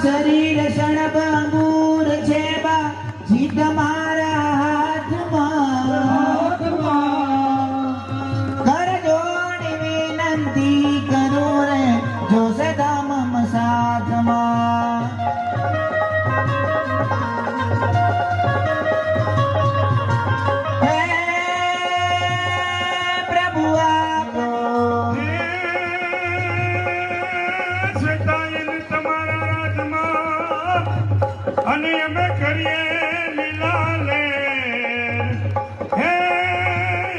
શરીર ક્ષણભંગુર છે બા જીત મારા હાથમાં કર જોડી વિનંતી કરું રે જો સદા મમ સાથમાં હે પ્રભુ આપો અને અમે કરીએ લીલા લે હે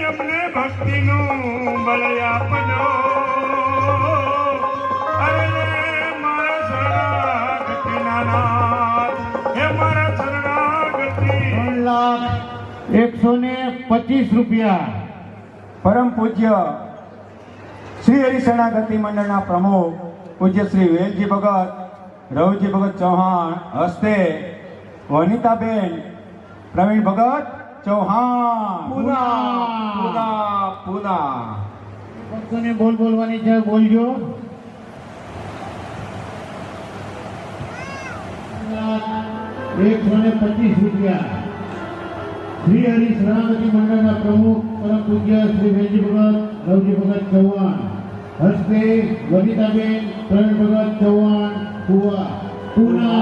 અમને ભક્તિનું બળ આપજો અરે મારા શરણાગતિ નાનાથ હે મારા શરણાગતિ 125 રૂપિયા પરમ પૂજ્ય શ્રી હરિ શરણાગતિ મંડળના પ્રમુખ પૂજ્ય શ્રી વેલજી ભગત રવજી ભગત ચૌહાણ હસ્તે વનિતાબેન પ્રવીણ ભગત ચૌહાણ પૂના ભક્તોને બોલવાની છે બોલજો 125 રૂપિયા શ્રી હરિ શરણાગતિ મંડળના પ્રમુખ પરમ પૂજ્ય શ્રી વેલજી ભગત રવજી ભગત ચૌહાણ હસ્તે વનિતાબેન પ્રવીણ ભગત ચૌહાણ પૂના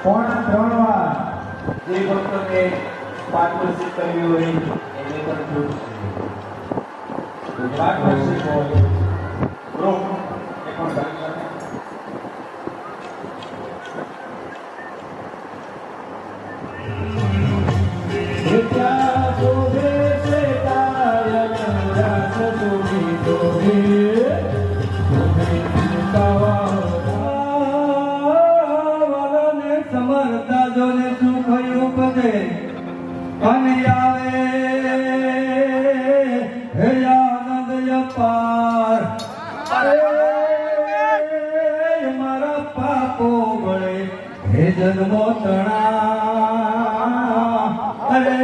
3 વાર જે ભક્તોને પાર્ટનરશિપ કરવી હોય એને પણ પાર્ટનરશિપ હોય ગ્રુપ એ પણ કરી સમરતા જોને સુખ ઉપજે અને આવે હે આનંદ અપાર અરે મારા પાપો બળે હે જન્મો તણા અરે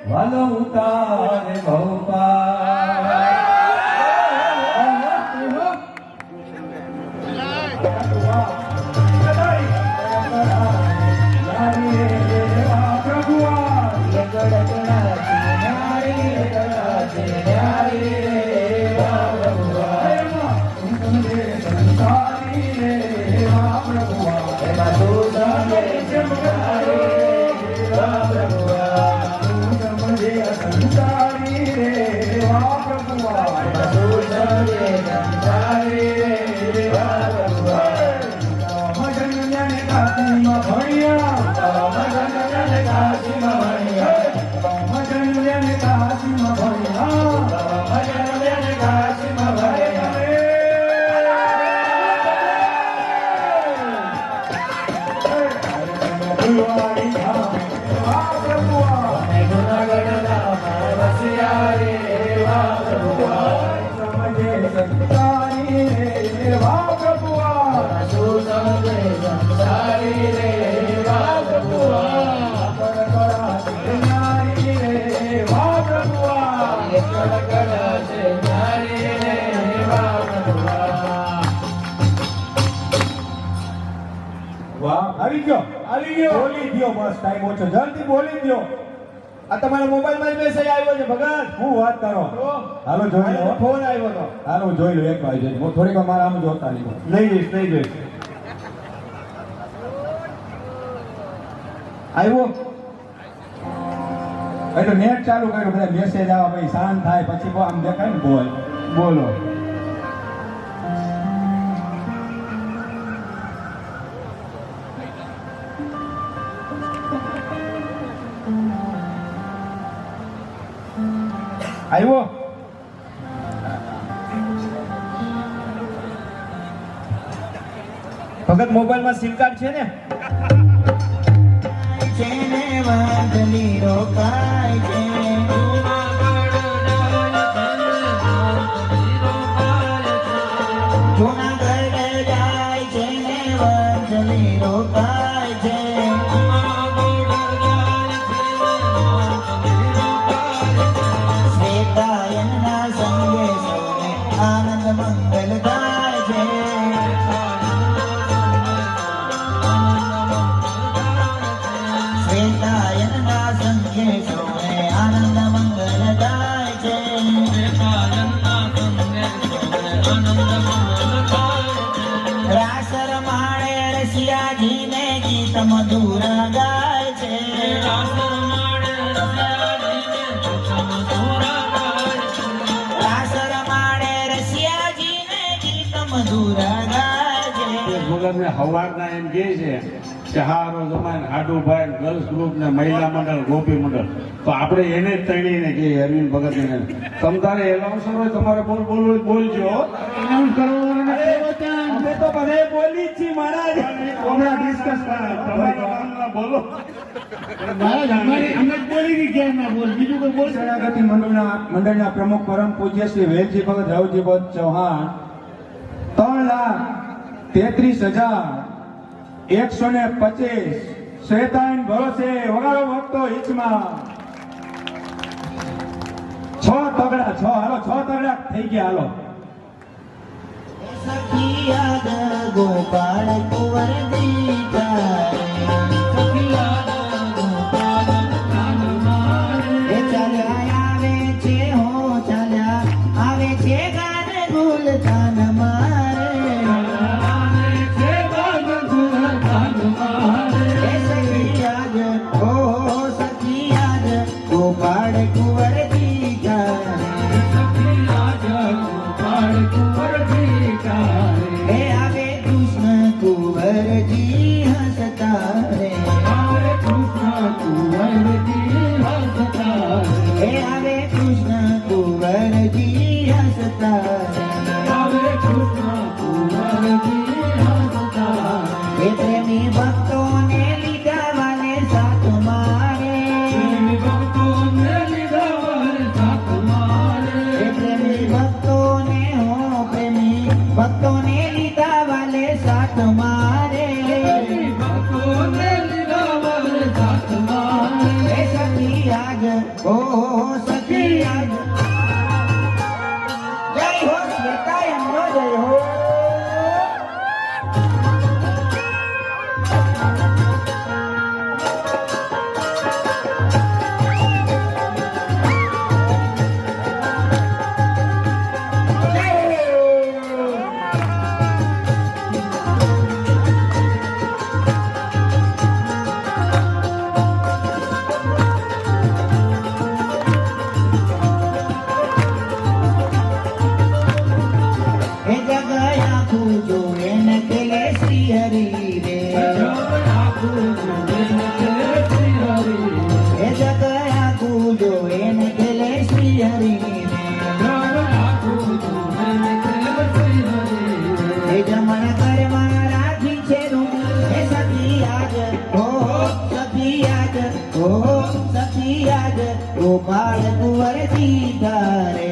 વાલો ઉતારે ભવપાર આવી ગયો બોલી દો બસ ટાઈમ ઓછો જલ્દી બોલી દો આ તમારા મોબાઈલમાં જ મેસેજ આવ્યો છે ભગત હું વાત કરો હાલો જોઈ લો ફોન આવ્યો તો હાલો જોઈ લો એક વાર જોઈ હું થોડીક વાર મારા આમ જોતા નહીં જોઈશ આવ્યો એટલે નેટ ચાલુ કર્યું બધા મેસેજ આવે પછી શાંત થાય પછી આમ દેખાય ને બોલો આવ્યો ભગત મોબાઈલમાં સિમ કાર્ડ છે ને જેને વાંધની રોકાય છે જૂનાગઢ જાય છે ને વંજલી રોકાય છે શ્વેતાયનના સંગે સૌને આનંદ મંગલ થાય છે શ્વેતાયનના સંગે સૌને આનંદ મંગલ થાય છે રાસ રમાડે રસિયાજીને ગીત મધુર ગાય છે રાસ રમાડે રસિયાજીને ગીત મધુર ગાય છે ભગતને હવારના એમ કહે છે કે હારો જમાન હાડુભાઈ ગર્લ્સ ગ્રુપ ને મહિલા મંડળ ગોપી મંડળ તો આપણે એને જ તણીને કહીએ અરવિંદ ભગત ને તમ તારે એલાઉન્સર હોય તમારે બોલવું હોય બોલજો એનાઉન્સ કરવાનું નથી વચન. અમે તો બધે બોલી જ છીએ મહારાજ હમણાં ડિસ્કસ તમારા બોલો મહારાજ અમે જ બોલી ગઈ ક્યાં ના બોલ બીજું કોઈ બોલ શરણાગતિ મંડળના પ્રમુખ પરમ પૂજ્ય શ્રી વેલજી ભગત રાવજી ભગત ચૌહાણ 3,33,125 શેતાન ભરોસે વગાડો ભક્તો હિચમાં 6 તગડા થઈ ગયા હાલો સખિયાદ ગોપાળ કુંવર એ ચાલ્યા આવે છે હો ચાલ્યા આવે છે ગાન ગુલ જાન મારે એ સખિયાદ ઓ સખિયાદ ગોપાળ કુંવર એ આવે કૃષ્ણ કુંવરજી હસતા રે એ આવે કૃષ્ણ કુંવરજી હસતા રે એ પ્રેમી ભક્તોને લીધા વાલે સાથ મારે એ પ્રેમી ભક્તોને લીધા વાલે સાથ મારે એ સખી આજ ઓ સખી આજ જય હો શ્વેતાયનનો જય હો એ જગયા પૂજો એને પેલે શ્રી હરિ રે એ જગયા પૂજો એને પેલે શ્રી હરિ રે એ જમણ કરમાં રાખી છે રૂમ એ સખી આજ ઓ સખી આજ ઓ સખી આજ ગોપાળ કુંવર દીધા રે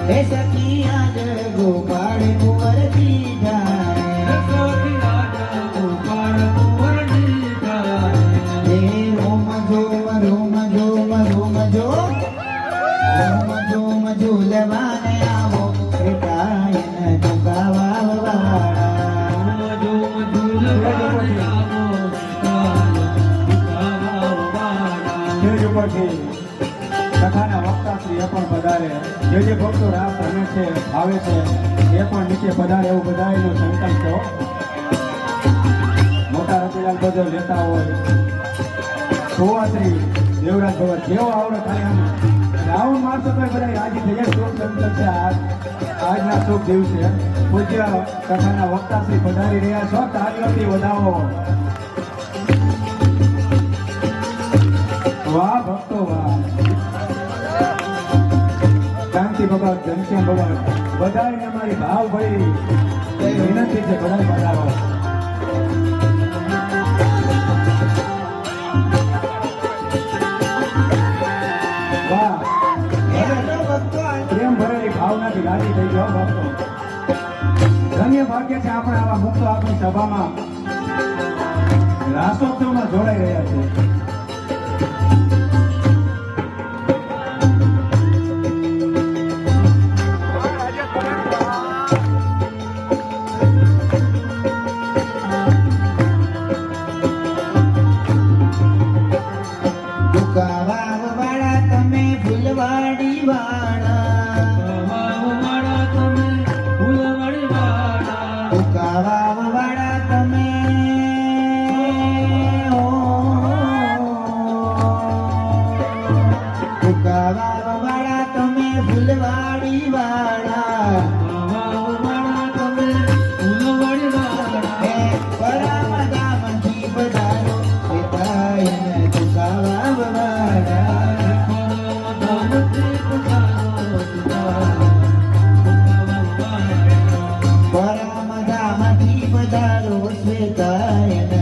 એ સખી આજ ગોપાળ કુંવર દીધા રે રોમ જોમ રોમ જોમ રોમ જો રોમ જોમ ઝૂલવાને આવો શ્વેતાયન ઝુકાવા સ્ટેજ ઉપરથી કથાના વક્તા શ્રી એ પણ પધારે જે ભક્તો રાસ રમે છે આવે છે એ પણ નીચે પધારે એવું બધાયનો સંકલ્પ છે હો. મોટા રતિલાલ બધો લેતા હોય સુવાશ્રી દેવરાજ ભગત જેવો આવડે થાય આમ રાઉન્ડ મારશો તો બધા રાજી થઈ જાય શુભ સંકલ્પ છે આજના શુભ દિવસે પૂજ્ય કથાના વક્તા શ્રી પધારી રહ્યા છો તાળીઓથી વધાવો વાહ ભક્તો વાહ શાંતિ ભગત ઘનશ્યામ ભગત બધાને અમારી ભાવ ભરી વિનંતી છે બધા પધારો વાહ પ્રેમ ભરેલી ભાવનાથી રાજી થઈ જાઓ ભક્તો ભાગ્ય છે આપણે આવા મુક્તો આપણી સભામાં રાષ્ટ્રોત્સવમાં જોડાઈ રહ્યા છે. વાળા તમે ફૂલવાડી વાળા વાળા તમે વાળા તમે ફૂલવાડી વાળા પરામદામથી પધારો પિતાયન પરામદામથી પધારો શ્વેતાયન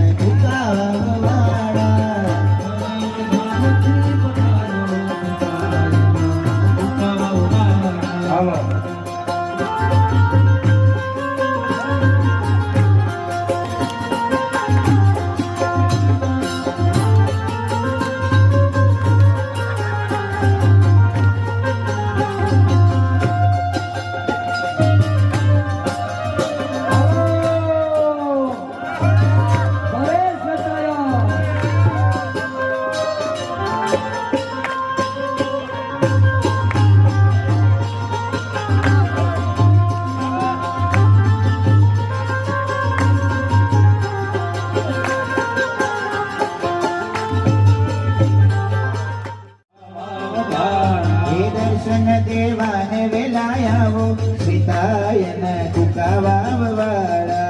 હાલો દર્શન દેવાને વેલાયાવો પિતાયન કુકાવા વાળા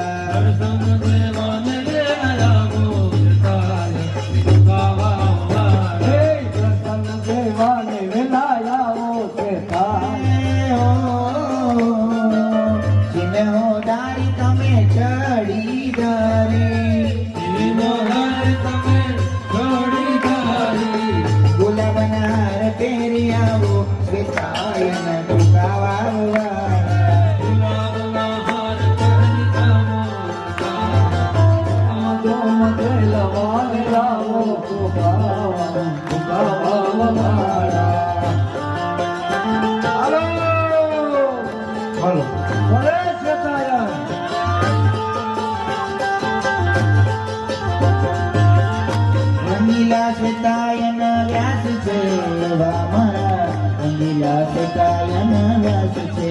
ચિન્હો દારી તમે ચડી ગુલાબનાર પહેરી આવો પિતાયન કુકાવા હાલો રંગીલા શ્વેતાયન વ્યાસ છે મારા રંગીલા શ્વેતાયન વ્યાસ છે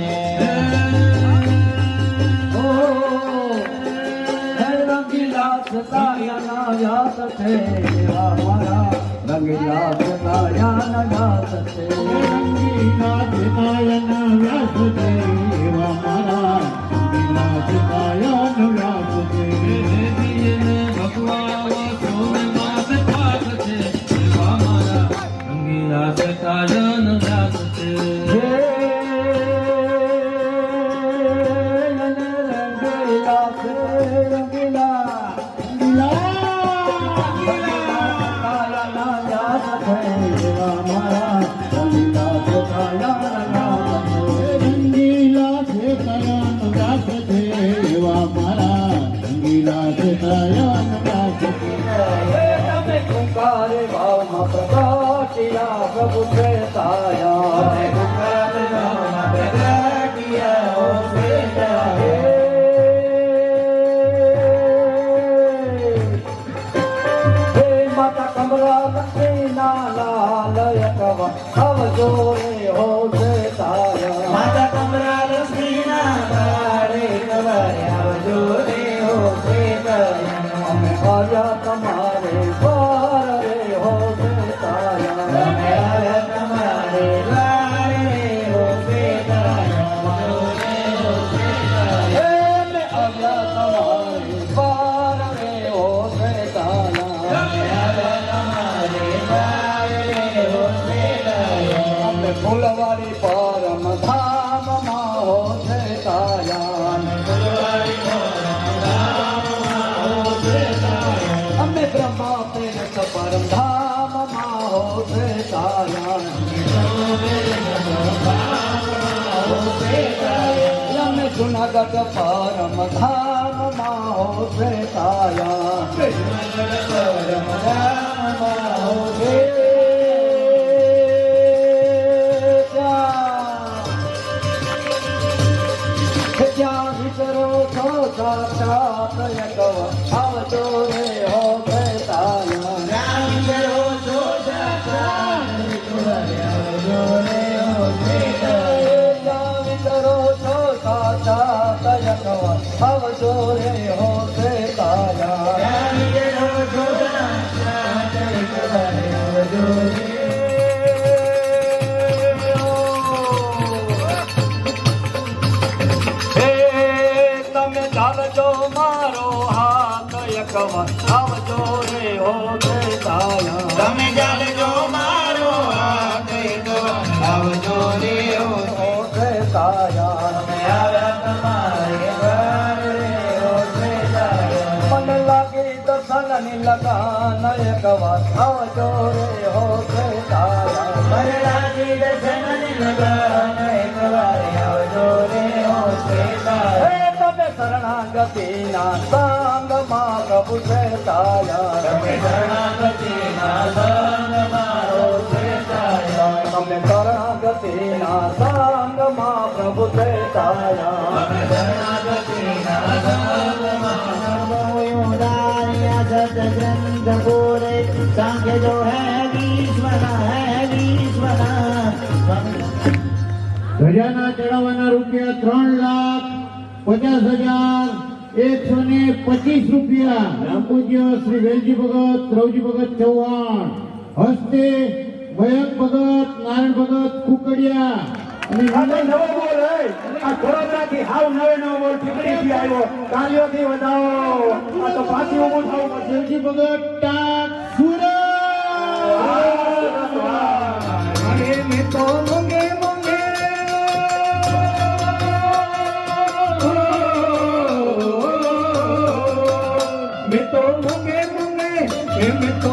પ્રભુ માતા કમલા લક્ષ્મી નાલાલય કવા આવજો રે હો તારા માતા કમરા લક્ષ્મી ના તારે કવારે આવજો રે હો અમે આવ્યા તમારે વાર રે હો તારા તમે આવ્યા તમારે લારે હો અમે આવ્યા તમારે વાર રે હો અમે ફૂલવાડી પરમ ધામમાં હો તારા અમે બ્રહ્મા પ્રેમ પરમ ધામમાં હો તારા અમે જુનાગઢ પરમ ધામમાં હો શ્વેતાયા જ્યાં વિચરો છો સાક્ષાત આવજો રે હો શ્વેતાયા જ્યાં વિચરો છો સાક્ષાત આવજો રે હો શ્વેતાયા તમે ચાલજો મારો હાથ યકવા આવજો રે હો શ્વેતાયા તમે ચાલજો મારો હાથ આવજો રે હો શ્વેતાયા તમે આવ્યા તમારે ઘર રે હો શ્વેતાયા મન લાગી દર્શનની લગાન યકવા આવજો રે હો શ્વેતાયા મને લાગી દર્શનની લગાન એકવાર આવજો રે હો શ્વેતાયા હે તમે શરણાગતિના સંગમાં પ્રભુ શ્વેતાયા તમે શરણાગતિના સંગમાં હો શ્વેતાયા તમે શરણાગતિના સંગમાં પ્રભુ શ્વેતાયા તમે શરણાગતિના સંગમાં सतग्रंथ बोले सांख्य जो है ईश्वरा ધજાના ચડાવવાના રૂપિયા 3,50,125 રૂપિયા નામ પૂજ્ય શ્રી વેલજી ભગત રવજી ભગત ચૌહાણ હસ્તે મયંક ભગત નારાયણ ભગત કુકડિયા અને નવો બોલ આ વડોદરાથી હાવ નવો બોલ ઠીકડીથી આવ્યો તાળીઓથી વધાવો આ તો પાછી ઊભું થવું પડશે વેલજી ભગત ટાક સુરત અરે મેં તો મંગે મંગે મેં તો મંગે મંગે મેં તો